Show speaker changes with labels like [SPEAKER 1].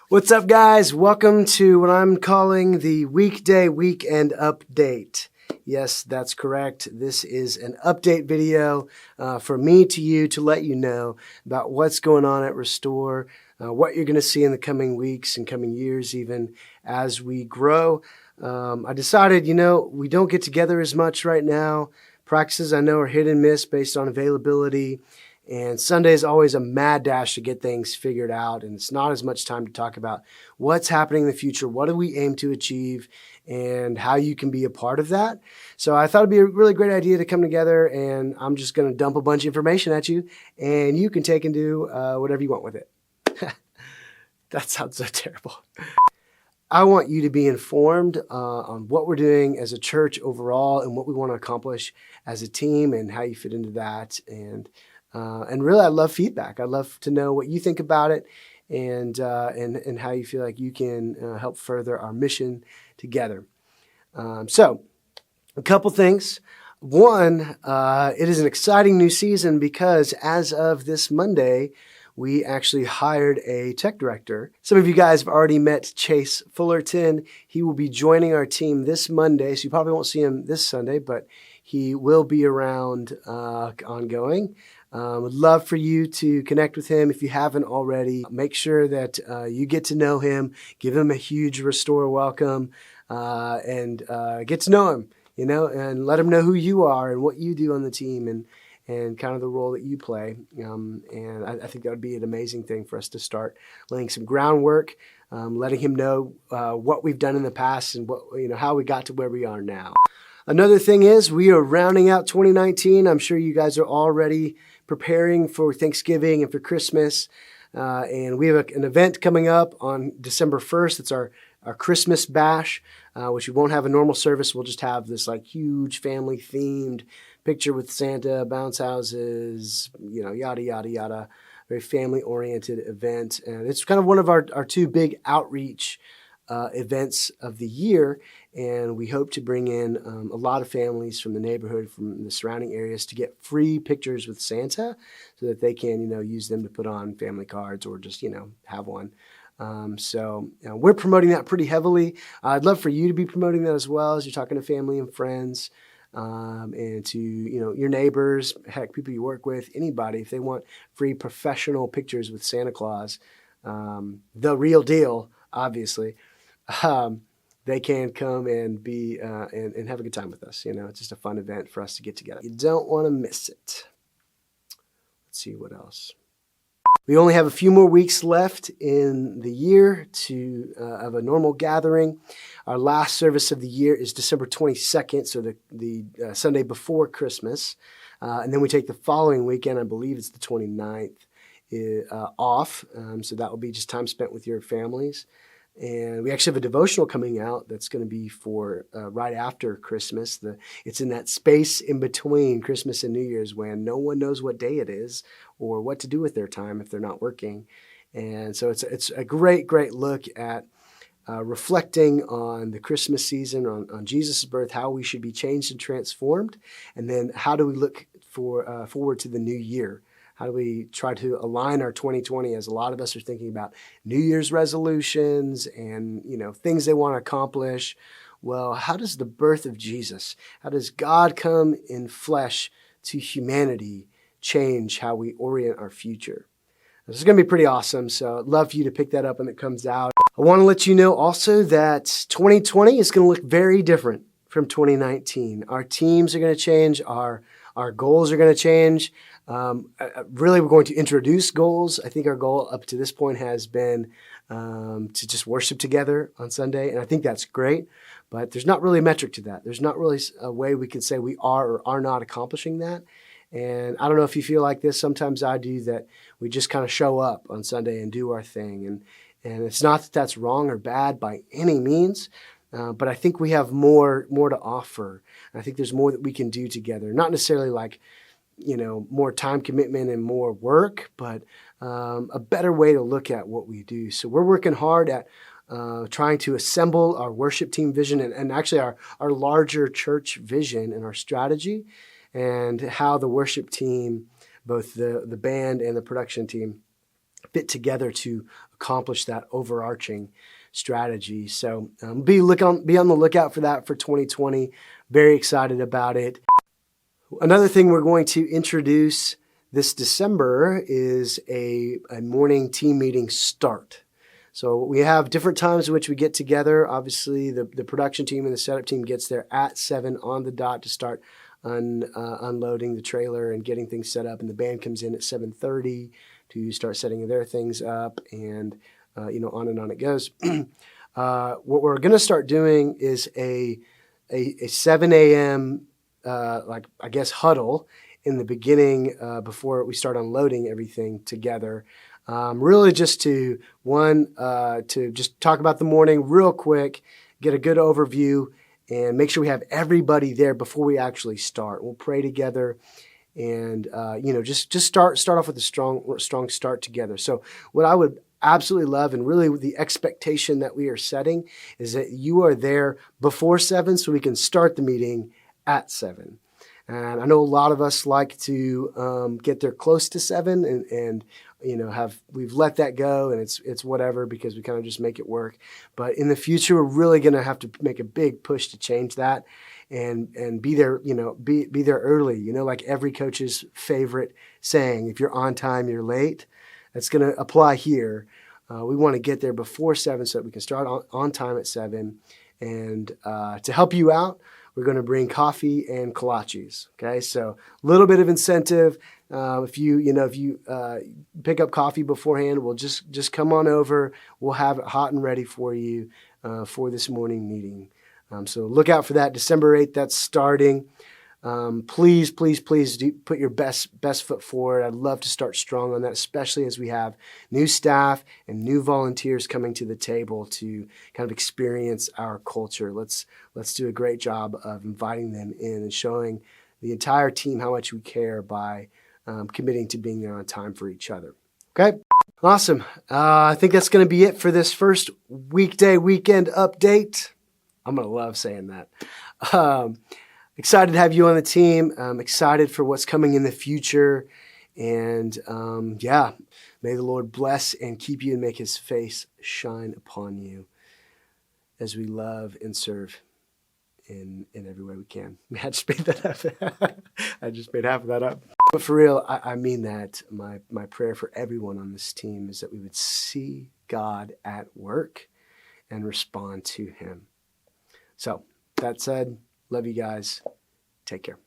[SPEAKER 1] What's up, guys? Welcome to what I'm calling the Weekday Weekend Update. Yes, that's correct. This is an update video for me to you to let you know about what's going on at Restore, what you're going to see in the coming weeks and coming years even as we grow. I decided, we don't get together as much right now. Practices I know are hit and miss based on availability. And Sunday is always a mad dash to get things figured out, and it's not as much time to talk about what's happening in the future, what do we aim to achieve, and how you can be a part of that. So I thought it'd be a really great idea to come together, and I'm just going to dump a bunch of information at you, and you can take and do whatever you want with it. That sounds so terrible. I want you to be informed on what we're doing as a church overall and what we want to accomplish as a team and how you fit into that. And really, I love feedback. I love to know what you think about it and how you feel like you can help further our mission together. So a couple things. One, it is an exciting new season because as of this Monday, we actually hired a tech director. Some of you guys have already met Chase Fullerton. He will be joining our team this Monday, so you probably won't see him this Sunday, but he will be around ongoing. Would love for you to connect with him if you haven't already. Make sure that you get to know him, give him a huge Restore welcome, and get to know him, and let him know who you are and what you do on the team and kind of the role that you play. And I think that would be an amazing thing for us to start laying some groundwork, letting him know what we've done in the past and how we got to where we are now. Another thing is we are rounding out 2019. I'm sure you guys are already preparing for Thanksgiving and for Christmas. And we have an event coming up on December 1st. It's our Christmas bash, which we won't have a normal service. We'll just have this huge family themed picture with Santa, bounce houses, yada, yada, yada. Very family oriented event. And it's kind of one of our two big outreach events of the year, and we hope to bring in a lot of families from the neighborhood, from the surrounding areas, to get free pictures with Santa so that they can, use them to put on family cards or just, have one. So we're promoting that pretty heavily. I'd love for you to be promoting that as well as you're talking to family and friends, and to, your neighbors, heck, people you work with, anybody, if they want free professional pictures with Santa Claus, the real deal, obviously. They can come and be and have a good time with us. It's just a fun event for us to get together. You don't want to miss it. Let's see what else. We only have a few more weeks left in the year to of a normal gathering. Our last service of the year is December 22nd, so the Sunday before Christmas. And then we take the following weekend, I believe it's the 29th, off. So that will be just time spent with your families. And we actually have a devotional coming out that's going to be for right after Christmas. It's in that space in between Christmas and New Year's when no one knows what day it is or what to do with their time if they're not working. And so it's a great, great look at reflecting on the Christmas season, on Jesus' birth, how we should be changed and transformed, and then how do we look forward to the new year. How do we try to align our 2020, as a lot of us are thinking about New Year's resolutions and, things they want to accomplish? Well, how does the birth of Jesus, how does God come in flesh to humanity change how we orient our future? This is going to be pretty awesome, so I'd love for you to pick that up when it comes out. I want to let you know also that 2020 is going to look very different from 2019. Our teams are going to change. Our goals are going to change. Really, we're going to introduce goals. I think our goal up to this point has been to just worship together on Sunday, and I think that's great, but there's not really a metric to that. There's not really a way we can say we are or are not accomplishing that, and I don't know if you feel like this. Sometimes I do, that we just kind of show up on Sunday and do our thing, and it's not that that's wrong or bad by any means, but I think we have more to offer. I think there's more that we can do together, not necessarily more time commitment and more work, but a better way to look at what we do. So we're working hard at trying to assemble our worship team vision and actually our larger church vision and our strategy, and how the worship team, both the band and the production team, fit together to accomplish that overarching strategy. So be on the lookout for that for 2020. Very excited about it. Another thing we're going to introduce this December is a morning team meeting start. So we have different times in which we get together. Obviously, the production team and the setup team gets there at 7 on the dot to start unloading the trailer and getting things set up. And the band comes in at 7:30 to start setting their things up, and on and on it goes. What we're going to start doing is a 7 a.m. Huddle in the beginning before we start unloading everything together. Really just to just talk about the morning real quick, get a good overview, and make sure we have everybody there before we actually start. We'll pray together and just start off with a strong start together. So what I would absolutely love, and really the expectation that we are setting, is that you are there before 7 so we can start the meeting at 7. And I know a lot of us like to get there close to 7 and we've let that go, and it's whatever, because we kind of just make it work. But in the future, we're really going to have to make a big push to change that and be there, be there early, like every coach's favorite saying, if you're on time, you're late. That's going to apply here. We want to get there before 7 so that we can start on time at 7. And to help you out, we're going to bring coffee and kolaches. Okay, so a little bit of incentive. If you pick up coffee beforehand, we'll just come on over. We'll have it hot and ready for you for this morning meeting. So look out for that. December 8th, that's starting. Please do put your best foot forward. I'd love to start strong on that, especially as we have new staff and new volunteers coming to the table to kind of experience our culture. Let's do a great job of inviting them in and showing the entire team how much we care by committing to being there on time for each other. Okay, awesome. I think that's going to be it for this first weekday weekend update. I'm going to love saying that. Excited to have you on the team. I'm excited for what's coming in the future. And may the Lord bless and keep you and make his face shine upon you as we love and serve in every way we can. I just made that up. I just made half of that up. But for real, I mean that. My prayer for everyone on this team is that we would see God at work and respond to him. So that said, love you guys. Take care.